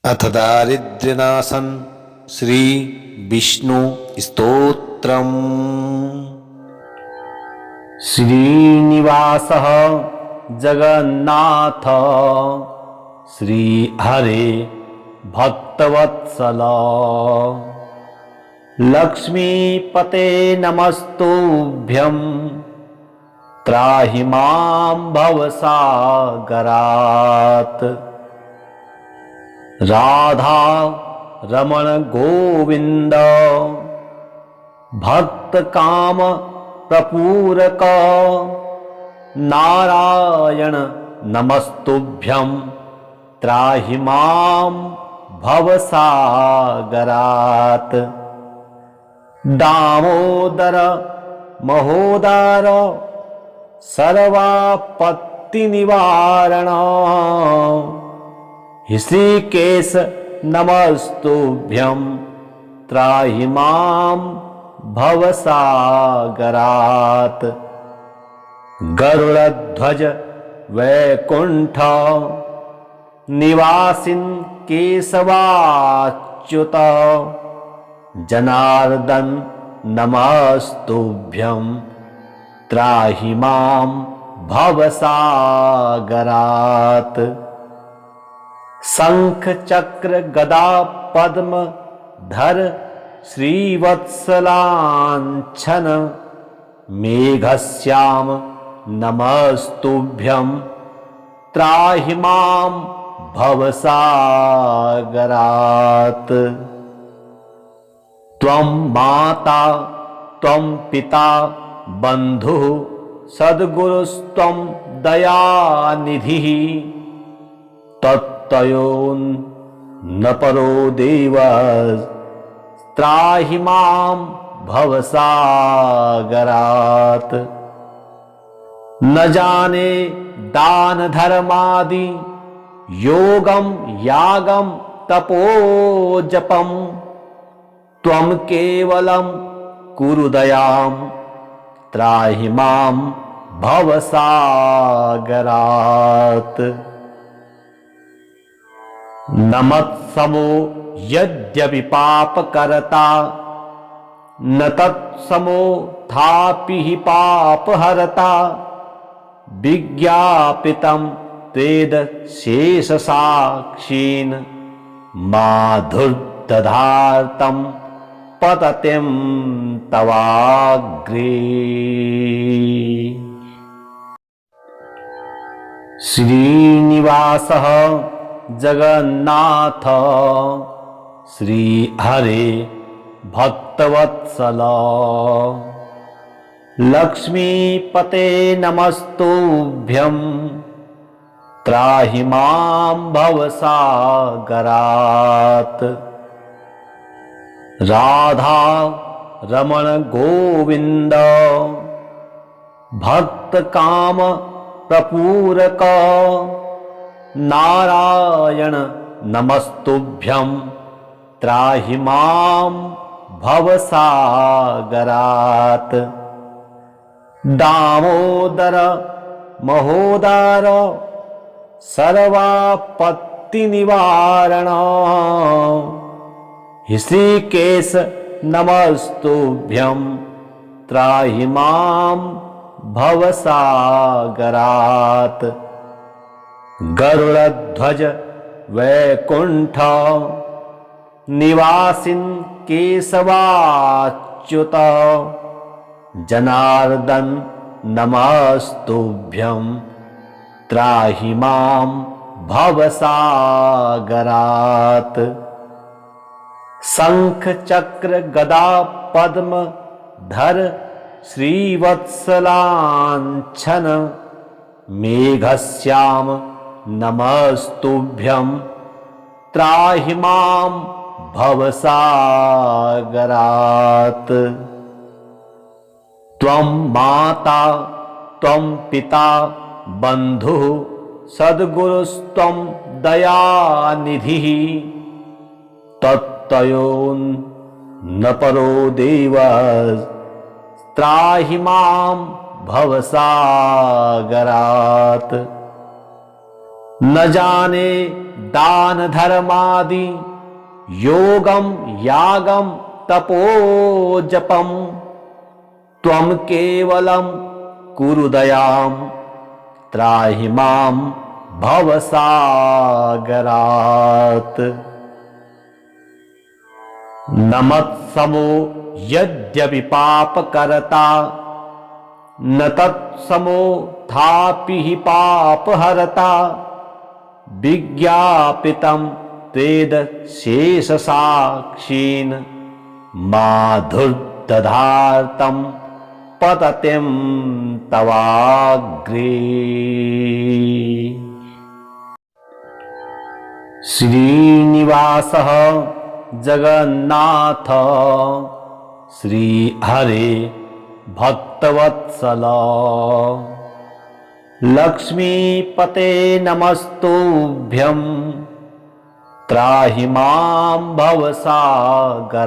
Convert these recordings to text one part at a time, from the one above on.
अथ दारिद्र्यनाशन श्री विष्णु स्तोत्रम्। श्रीनिवासः जगन्नाथ श्रीहरे भक्तवत्सल लक्ष्मीपते नमस्तुभ्यं त्राहि मां भवसागरात्। राधा रमण गोविंद भक्त काम प्रपूरक नारायण नमस्तुभ्यं त्राहि मां भवसागरात्। दामोदर महोदार सर्वापत्ति निवारण ऋषिकेश नमस्तुभ्यं त्राहि मां भवसागरात्। गरुड़ध्वज वैकुंठ निवासिन् केशवाच्युत जनार्दन नमस्तुभ्यं त्राहि मां भवसागरात्। शंख चक्र गदा पद्म धर श्रीवत्सलांछन मेघश्याम नमस्तुभ्यं त्राहि मां भवसागरात्। त्वं माता त्वं पिता बन्धुः सद्गुरुस्त्वं दयानिधिः तत्तयोन्न परो देव त्राहि मां भवसागरात्। न जाने दान धर्मादि योगम यागम तपो जपम त्वं केवलं कुरु दयां त्राहि मां भवसागरात्। नमत्समो यद्यपि पापकर्ता न तत्समो थापि हि पापहर्ता विज्ञापितं त्वेद शेषसाक्षीन् माधुर्दधार्तं पततिं तवाग्रे। श्रीनिवासः जगन्नाथ श्रीहरे भक्तवत्सल लक्ष्मीपते नमस्तुभ्यं त्राहि मां भवसागरात्। राधा रमण गोविंद भक्त काम प्रपूरक नारायण नमस्तुभ्यं त्राहि मां भवसागरात्। दामोदर महोदार सर्वापत्ति निवारण ऋषिकेश नमस्तुभ्यं त्राहि मां भवसागरात्। गरुड़ध्वज वैकुंठ निवासिन् केशवाच्युत जनार्दन नमस्तुभ्यं त्राहि मां भवसागरात्। शंख चक्र गदा पद्म धर श्रीवत्सलांछन मेघश्याम नमस्तुभ्यं त्राहि मां भवसागरात्। त्वं माता त्वं पिता बन्धुः सद्गुरुस्त्वं दयानिधिः तत्तयोन्न परो देव त्राहि मां भवसागरात्। न जाने दान धर्मादि योगम यागम तपो जपम त्वं केवलं कुरु दयां त्राहि मां भवसागरात्। न मत्समो यद्यपि पापकर्ता न तत्समो थापि हि पापहर्ता विज्ञापितं त्वेद शेषसाक्षीन् माधुर्दधार्तं पततिं तवाग्रे। श्रीनिवासः जगन्नाथ श्रीहरे भक्तवत्सल लक्ष्मीपते नमस्तुभ्यं त्राहि मां भवसागरात्।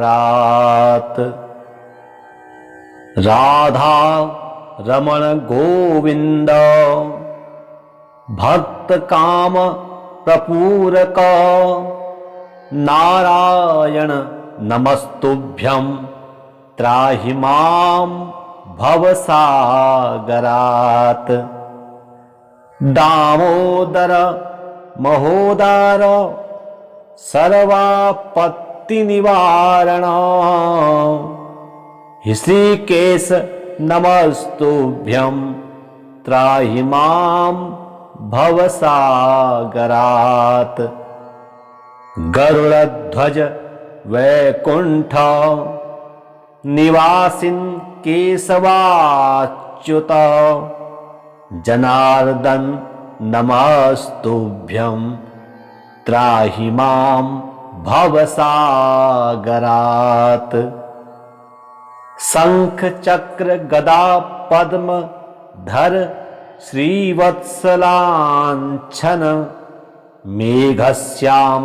राधा रमण गोविंद भक्त काम प्रपूरक नारायण नमस्तुभ्यं त्राहि मां भवसागरात्। दामोदर महोदर सर्वापत्ति निवारण ऋषिकेश नमस्तुभ्यं त्राहि मां भवसागरात्। गरुड़ध्वज वैकुंठ निवासिन् केशवाच्युत जनार्दन नमस्तुभ्यं त्राहि मां भवसागरात्। शंख चक्र गदा पद्म धर श्रीवत्सलांछन मेघश्याम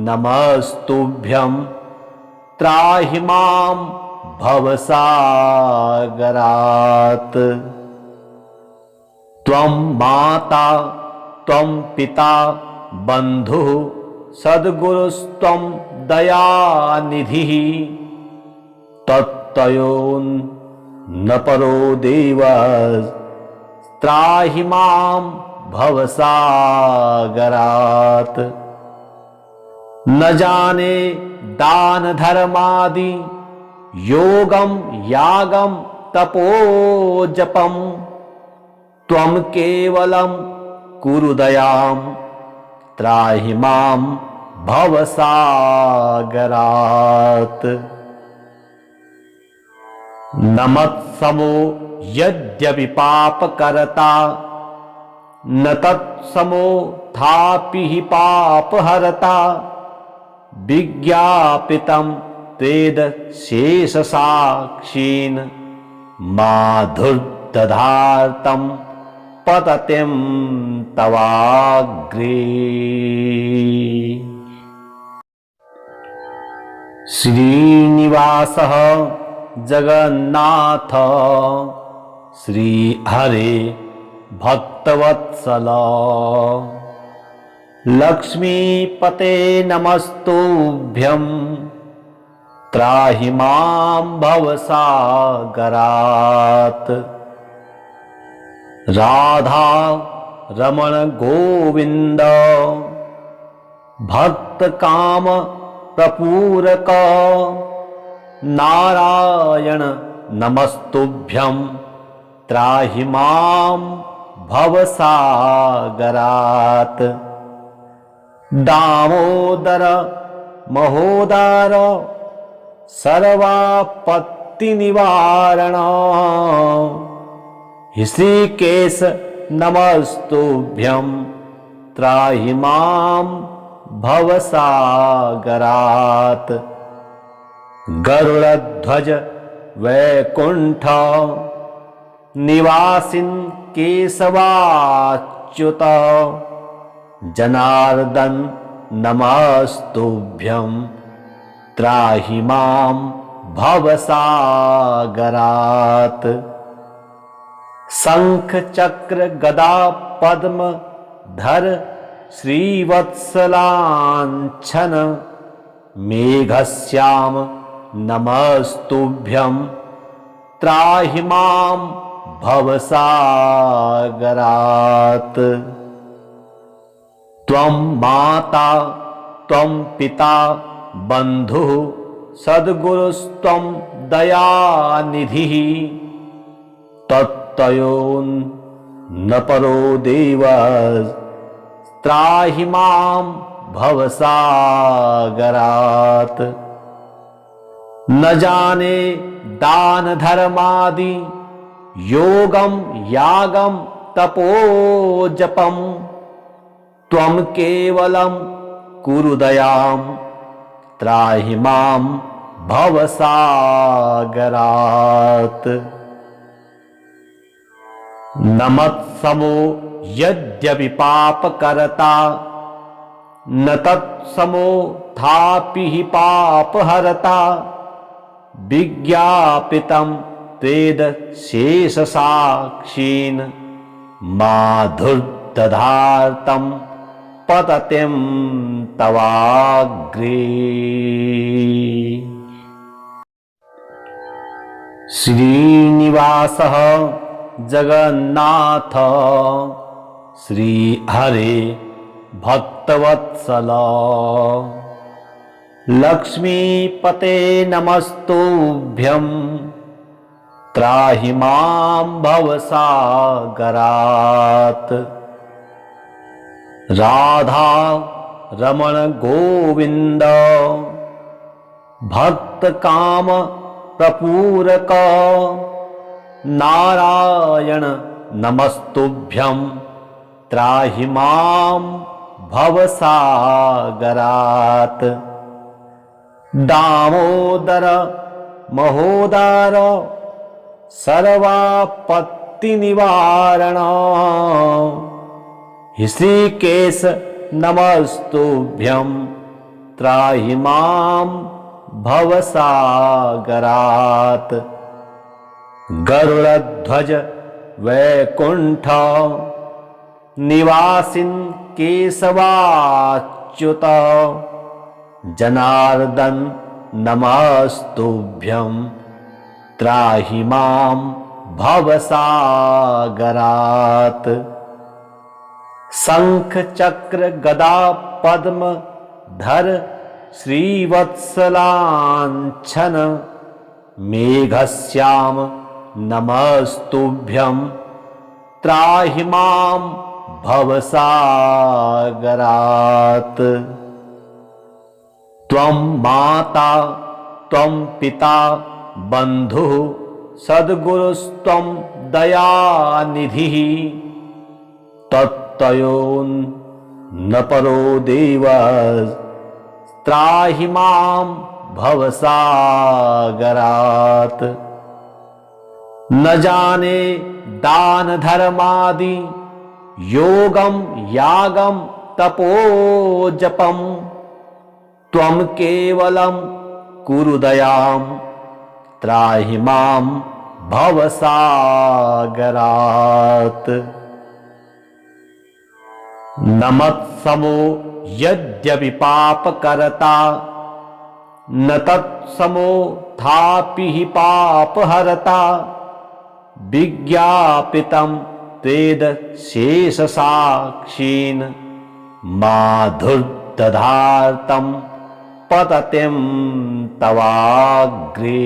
नमस्तुभ्यं त्राहि मां भवसागरात्। त्वं माता त्वं पिता बन्धुः सद्गुरुस्त्वं दयानिधिः तत्त्वयोन्न परो देवः त्राहि मां भवसागरात्। न जाने दान धर्मादि योगम यागम तपो जपम त्वं केवलं कुरु दयां त्राहि मां भवसागरात्। न मत्समो यद्यपि पापकर्ता न तत्समो थापि हि पापहर्ता विज्ञापितं त्वेद शेषसाक्षीन् माधुर्दधार्तं पततिं तवाग्रे। श्रीनिवासः जगन्नाथ श्रीहरे भक्तवत्सल लक्ष्मीपते नमस्तुभ्यं त्राहि मां भवसागरात्। राधा रमण गोविंद भक्त काम प्रपूरक नारायण नमस्तुभ्यं त्राहि मां भवसागरात्। दामोदर महोदर सर्वापत्ति निवारण ऋषिकेश नमस्तुभ्यं त्राहि मां भवसागरात्। गरुड़ध्वज वैकुंठ निवासिन् केशवाच्युत जनार्दन नमस्तुभ्यं त्राहि मां भवसागरात्। शंख चक्र गदा पद्म धर श्रीवत्सलाञ्छन मेघश्याम नमस्तुभ्यं त्राहि मां भवसागरात्। त्वं माता त्वं पिता बन्धुः सद्गुरुस्त्वं दयानिधिः तत्त्वयोन्न परो देवः त्राहि मां भवसागरात्। न जाने दान धर्मादि योगम यागम तपो जपम त्वं केवलं कुरु दयां त्राहि मां भवसागरात्। न मत्समो यद्यपि पापकर्ता न तत्समो थापि हि पापहर्ता विज्ञापितं त्वेद शेषसाक्षीन् माधुर्दधार्तं पततिं तवाग्रे। श्रीनिवासः जगन्नाथ श्रीहरे भक्तवत्सल लक्ष्मीपते नमस्तुभ्यं त्राहि मां भवसागरात्। राधा रमण गोविंद भक्त काम प्रपूरक नारायण नमस्तुभ्यं त्राहि मां भवसागरात्। दामोदर महोदर सर्वापत्ति निवारण ऋषिकेश नमस्तुभ्यं त्राहि मां भवसागरात्। गरुड़ध्वज वैकुंठ निवासिन् केशवाच्युत जनार्दन नमस्तुभ्यं त्राहि मां भवसागरात्। शंख चक्र गदा पद्म धर श्रीवत्सलाञ्छन मेघश्याम नमस्तुभ्यं त्राहि मां भवसागरात्। त्वं माता त्वं पिता बन्धुः सद्गुरुस्त्वं दयानिधिः तत्त्वयोन्न परो देवः त्राहि मां भवसागरात्। न जाने दान धर्मादि योगम यागम तपो जपम त्वं केवलं कुरु दयां त्राहि मां भवसागरात्। न मत्समो यद्यपि पापकर्ता न तत्समो थापि हि पापहर्ता विज्ञापितं त्वेद शेषसाक्षीन् माधुर्दधार्तं पततिं तवाग्रे।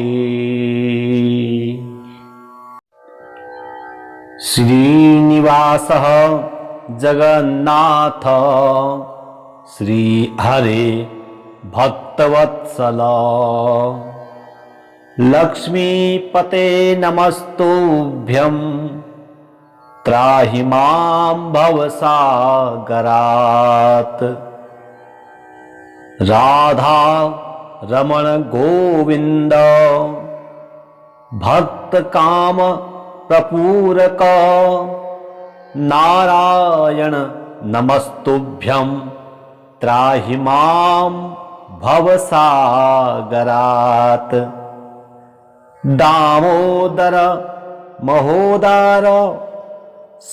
श्रीनिवासः जगन्नाथ श्रीहरे भक्तवत्सल लक्ष्मीपते नमस्तुभ्यं त्राहि मां भवसागरात्। राधा रमण गोविंद भक्त काम प्रपूरक नारायण नमस्तुभ्यं त्राहि मां भवसागरात्। दामोदर महोदर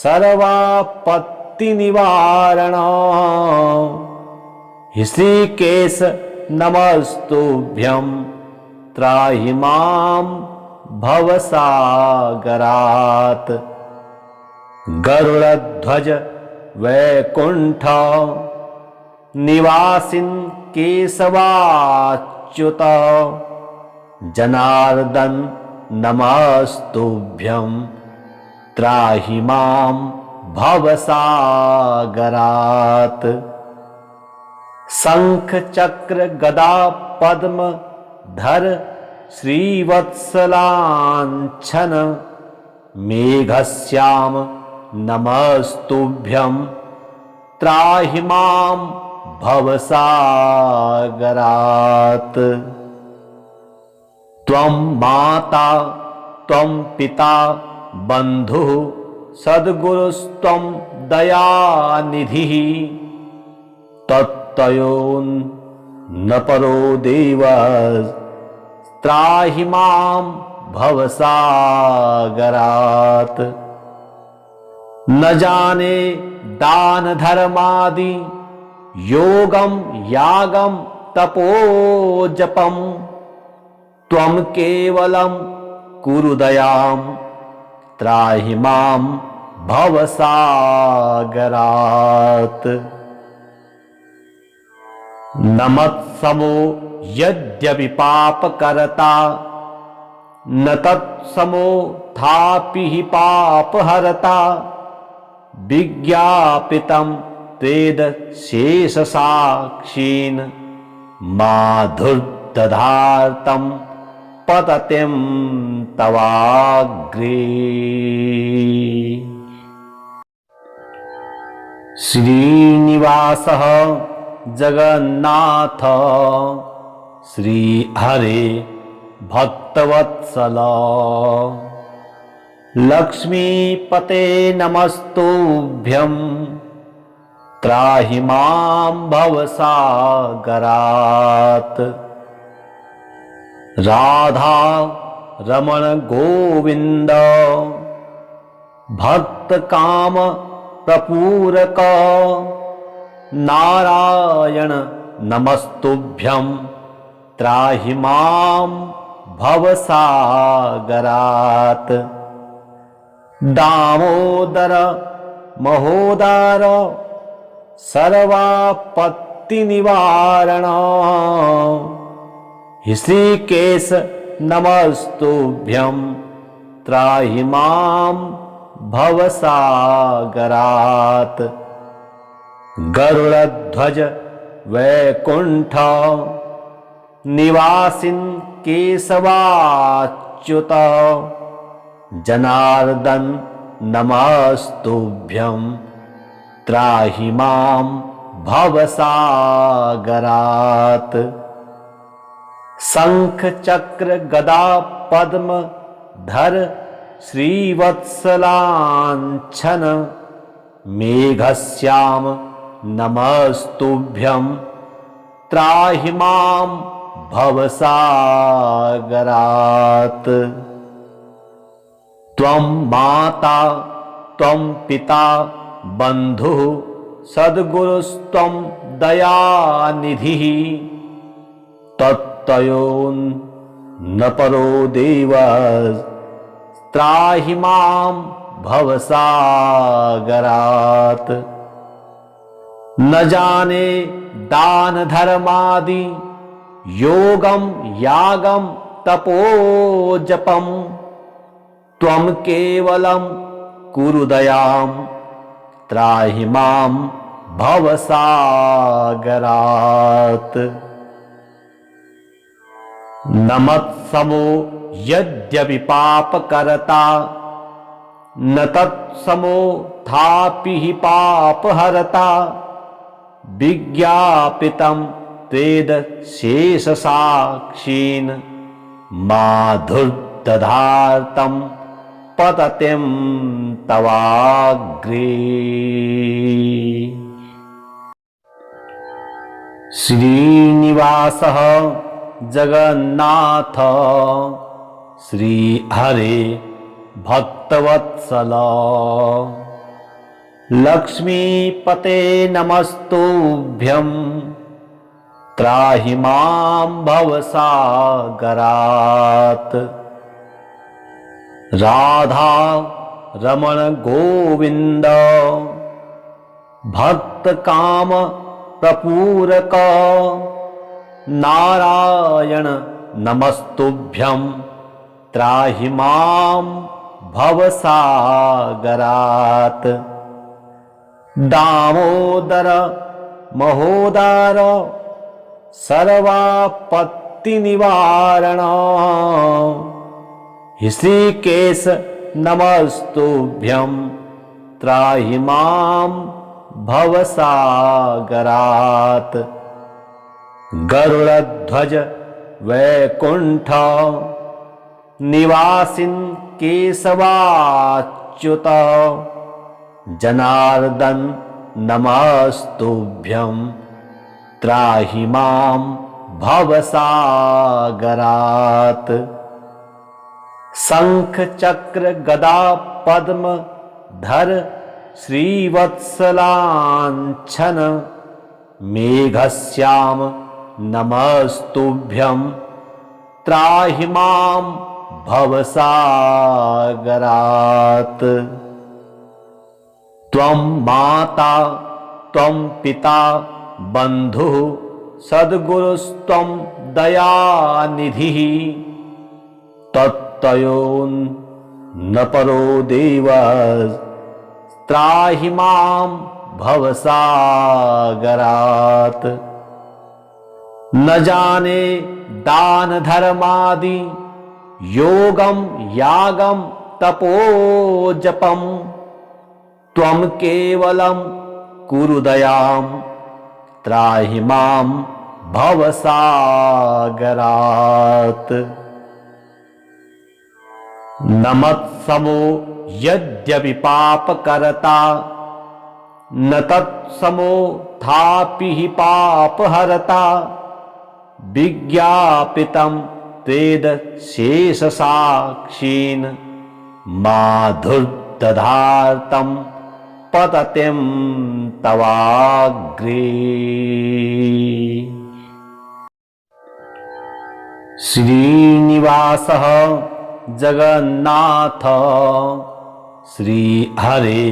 सर्वापत्ति निवारण ऋषिकेश नमस्तुभ्यं त्राहि मां भवसागरात्। गरुड़ध्वज वैकुंठ निवासिन् केशवाच्युत जनार्दन नमस्तुभ्यं त्राहि मां भवसागरात्। शंख चक्र गदा पद्म धर श्रीवत्सलांछन मेघश्याम नमस्तुभ्यं त्राहि मां भवसागरात्। त्वं माता त्वं पिता बन्धुः सद्गुरुस्त्वं दयानिधिः तत्त्वयोन्न परो देवः त्राहि मां भवसागरात्। न जाने दान धर्मादि योगम यागम तपो जपम त्वं केवलं कुरु दयां त्राहि मां भवसागरात्। न मत्समो यद्यपि पापकर्ता न तत्समो थापि हि पापहर्ता विज्ञापितं वेद शेषसाक्षीन् माधुर्दधार्तं पततिं तवाग्रे। श्रीनिवासः जगन्नाथ श्रीहरे भक्तवत्सल लक्ष्मीपते नमस्तुभ्यं त्राहि मां भवसागरात्। राधा रमण गोविंद भक्त काम प्रपूरक नारायण नमस्तुभ्यं त्राहि मां भवसागरात्। दामोदर महोदर सर्वापत्ति निवारण ऋषिकेश नमस्तुभ्यं त्राहि मां भवसागरात्। गरुड़ध्वज वैकुंठ निवासिन् केशवाच्युत जनार्दन नमस्तुभ्यं त्राहि मां भवसागरात्। शंख चक्र गदा पद्म धर श्रीवत्सलांछन मेघश्याम नमस्तुभ्यं त्राहि मां भवसागरात्। त्वं माता त्वं पिता बन्धुः सद्गुरुस्त्वं दयानिधिः तत्त्वयोन्न परो देवः त्राहि मां भवसागरात्। न जाने दान धर्मादि योगम यागम तपो जपम त्वं केवलं कुरु दयां त्राहि मां भवसागरात्। न मत्समो यद्यपि पापकर्ता न तत्समो थापि हि पापहर्ता विज्ञापितं वेद शेषसाक्षीन् माधुर्दधार्तं पततिं तवाग्रे। श्रीनिवासः जगन्नाथ श्रीहरे भक्तवत्सल लक्ष्मीपते नमस्तुभ्यं त्राहि मां भवसागरात्। राधा रमण गोविंद भक्त काम प्रपूरक नारायण नमस्तुभ्यं त्राहि मां भवसागरात्। दामोदर महोदर सर्वापत्ति निवारण ऋषिकेश नमस्तुभ्यं त्राहि मां भवसागरात्। गरुड़ध्वज वैकुंठ निवासिन् केशवाच्युत जनार्दन नमस्तुभ्यं त्राहि मां भवसागरात्। शंख चक्र गदा पद्म धर श्रीवत्सलांछन मेघश्याम नमस्तुभ्यं त्राहि मां भवसागरात्। त्वं माता त्वं पिता बंधुः सद्गुरुस्त्वं दयानिधिः तत्तयोन्न परो देवः त्राहि मां भवसागरात्। न जाने दान धर्मादि योगम यागम तपोजपम त्वं केवलं कुरु दयां त्राहि मां भवसागरात्। न मत्समो यद्यपि पापकर्ता न तत्समो थापि हि पापहर्ता विज्ञापितं त्वेद शेषसाक्षीन् माधुर्दधार्तं पततिं तवाग्रे। श्रीनिवासः जगन्नाथ श्रीहरे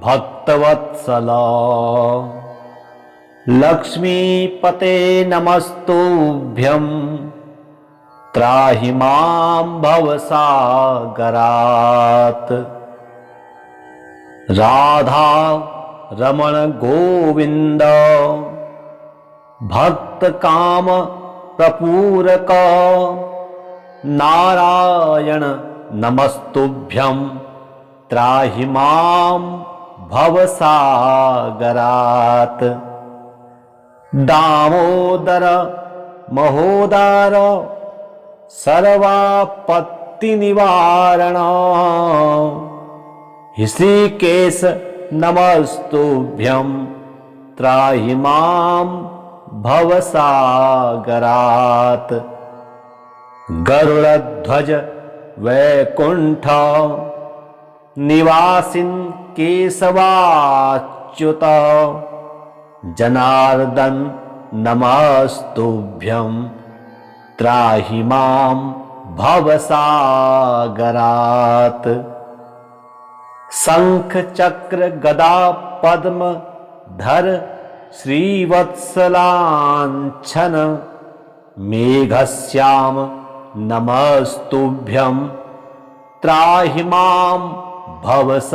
भक्तवत्सल लक्ष्मीपते नमस्तुभ्यं त्राहि मां भवसागरात्। राधा रमण गोविंद भक्त काम प्रपूरक नारायण नमस्तुभ्यं त्राहि मां भवसागरात्। दामोदर महोदर सर्वापत्ति निवारण ऋषिकेश नमस्तुभ्यं त्राहि मां भवसागरात्। गरुड़ध्वज वैकुंठ निवासिन् केशवाच्युत जनार्दन नमस्तुभ्यं त्राहि मां भवसागरात्। शंख चक्र गदा पद्म धर श्रीवत्सलांछन मेघश्याम नमस्तुभ्यं त्राहि मां भवसागरात्।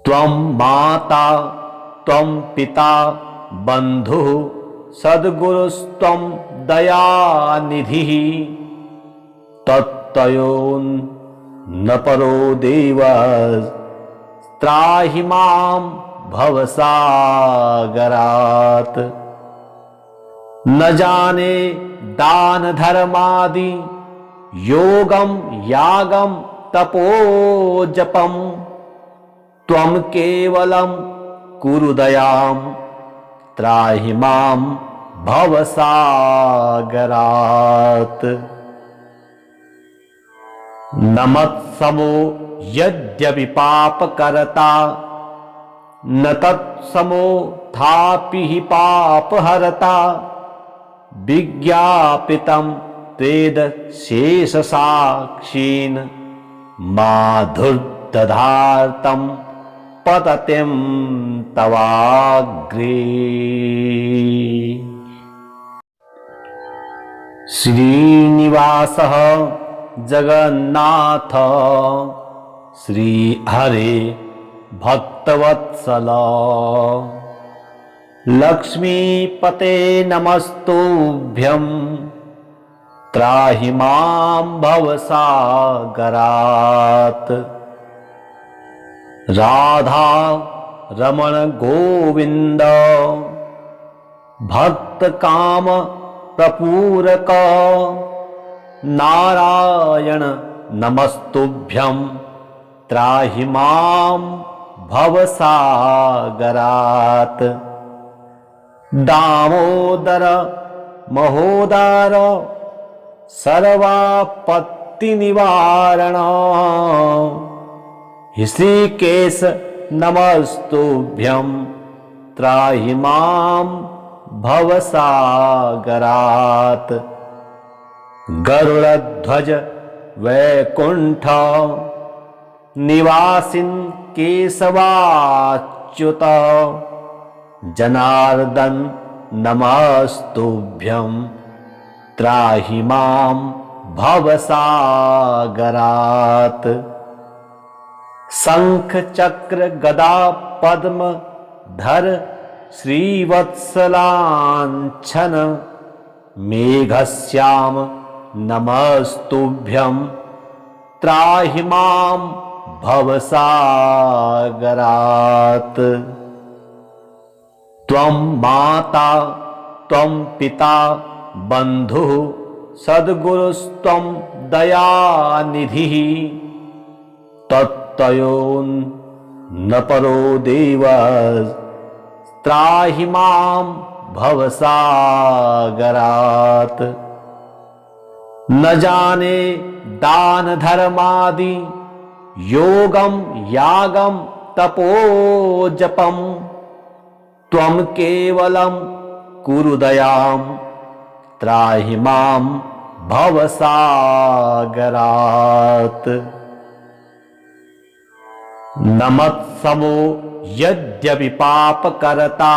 त्वं माता त्वं पिता बंधुः सद्गुरुस्त्वं दयानिधिः तत्तयोन्न परो देवः त्राहि मां भवसागरात्। न जाने दान धर्मादि योगम यागम तपोजपम त्वं केवलं कुरु दयां त्राहि मां भवसागरात्। नमत्समो यद्यपि पापकर्ता न तत्समो थापि हि पापहर्ता विज्ञापितं त्वेद शेषसाक्षीन् माधुर्दधार्तं पततिं तवाग्रे। श्रीनिवासः जगन्नाथ श्रीहरे भक्तवत्सल लक्ष्मीपते नमस्तुभ्यं त्राहि मां भवसागरात्। राधा रमण गोविंद भक्त काम प्रपूरक नारायण नमस्तुभ्यं त्राहि मां भवसागरात्। दामोदर महोदर सर्वापत्ति निवारण ऋषिकेश नमस्तुभ्यं त्राहि मां भवसागरात्। गरुड़ध्वज वैकुंठ निवासिन् केशवाच्युत जनार्दन नमस्तुभ्यं त्राहि मां भवसागरात्। शंख चक्र गदा पद्म धर श्रीवत्सलांछन मेघश्याम नमस्तुभ्यं त्राहि मां भवसागरात्। त्वं माता त्वं पिता बन्धुः सद्गुरुस्त्वं दयानिधिः तत्त्वयोन्न परो देवः त्राहि मां भवसागरात्। न जाने दान धर्मादि योगम यागम तपोजपम त्वं केवलं कुरु दयां त्राहि मां भवसागरात्। नमत्समो यद्यपि पापकर्ता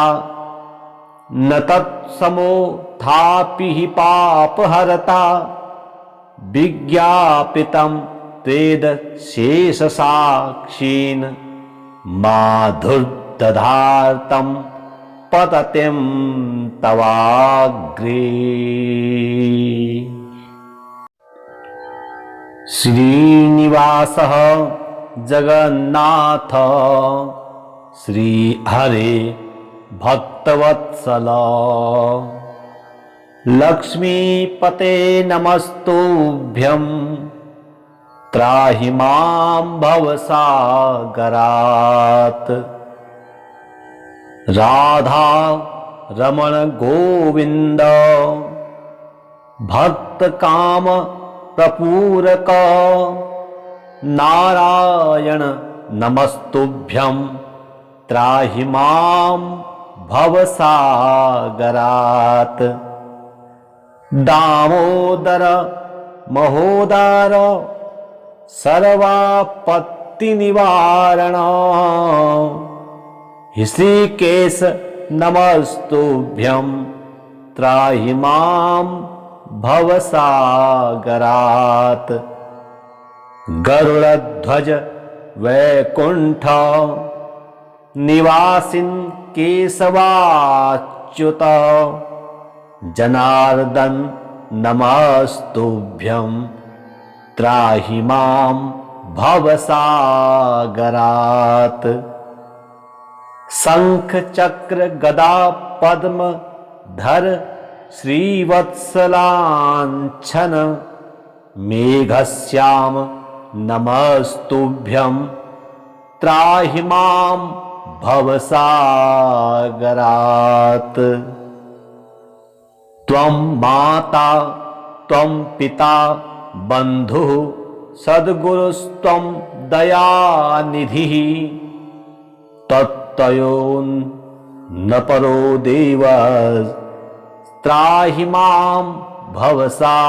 न तत्समो थापि हि पापहर्ता विज्ञापितं त्वेद शेषसाक्षीन् माधुर्दधार्तं पततिं तवाग्रे। श्रीनिवासः जगन्नाथ श्रीहरे भक्तवत्सल लक्ष्मीपते नमस्तुभ्यं त्राहि मां भवसागरात्। राधा रमण गोविंद भक्त काम प्रपूरक नारायण नमस्तुभ्यं त्राहि मां भवसागरात्। दामोदर महोदर सर्वापत्ति निवारण ऋषिकेश नमस्तुभ्यं त्राहि मां भवसागरात्। गरुड़ध्वज वैकुंठ निवासिन् केशवाच्युत जनार्दन नमस्तुभ्यं त्राहि मां भवसागरात्। शंख चक्र गदा पद्म धर श्रीवत्सलांछन मेघश्याम नमस्तुभ्यं त्राहि मां भवसागरात्। त्वं माता त्वं पिता बन्धुः सद्गुरुस्त्वं दयानिधिः तत्त्वयोन्न परो देवः त्राहि मां भवसागरात्।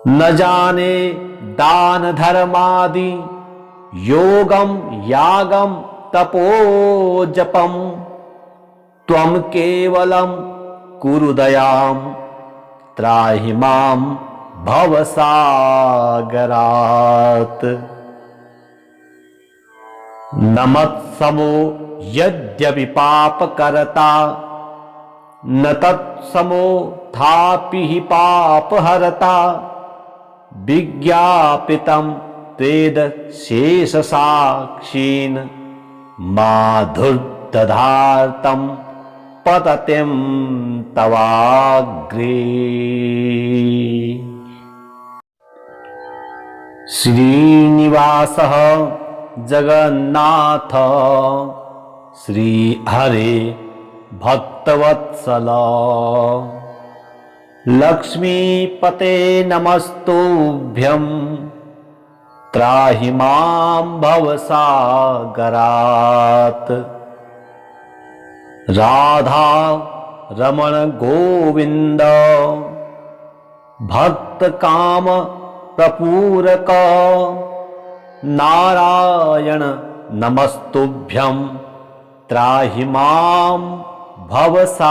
न जाने दान धर्मादि योगं यागं तपो जपं त्वं केवलं कुरु दयां त्राहि मां भवसागरात्। न मत्समो यद्यपि पापकर्ता न तत्समो थापि हि पापहर्ता विज्ञापितं त्वेद शेषसाक्षीन् माधुर्दधार्तं पततिं तवाग्रे। श्रीनिवासः जगन्नाथ श्रीहरे भक्तवत्सल लक्ष्मीपते नमस्तुभ्यं त्राहि मां भवसागरात्। राधा रमण गोविंद भक्त काम प्रपूरक नारायण नमस्तुभ्यं त्राहि मां भवसागरात्।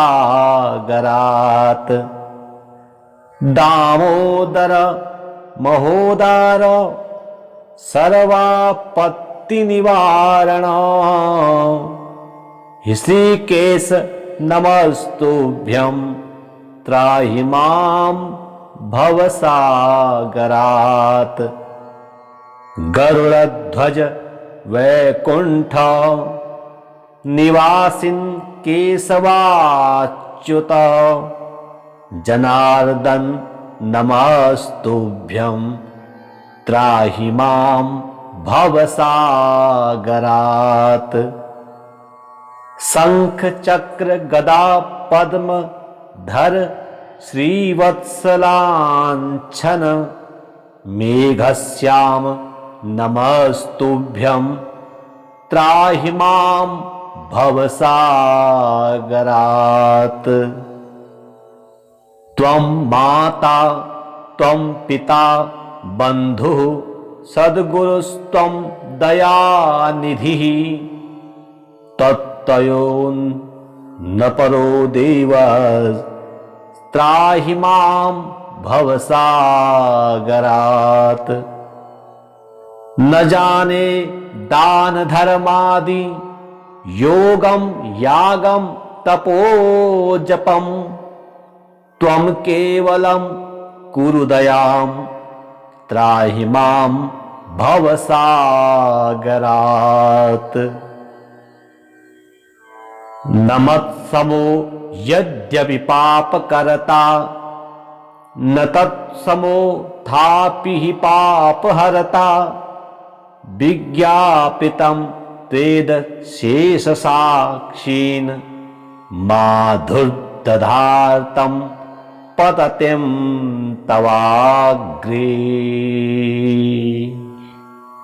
दामोदर महोदर सर्वापत्ति निवारण ऋषिकेश नमस्तुभ्यं त्राहि मां भवसागरात्। गरुड़ध्वज वैकुंठ निवासिन् केशवाच्युत जनार्दन नमस्तुभ्यं त्राहि मां भवसागरात्। शंख चक्र गदा पद्म धर श्रीवत्सलांछन मेघश्याम नमस्तुभ्यं त्राहि मां भवसागरात्। त्वं माता त्वं पिता बन्धुः सद्गुरुस्त्वं दयानिधिः तत्त्वयोन्न परो देवः त्राहि मां भवसागरात्। न जाने दान धर्मादि योगं यागं तपो जपं त्वं केवलं कुरु दयां त्राहि मां भवसागरात्। न मत्समो यद्यपि पापकर्ता न तत्समो थापि हि पापहर्ता विज्ञापितं त्वेद शेषसाक्षीन् माधुर्दधार्तं पततिं तवाग्रे।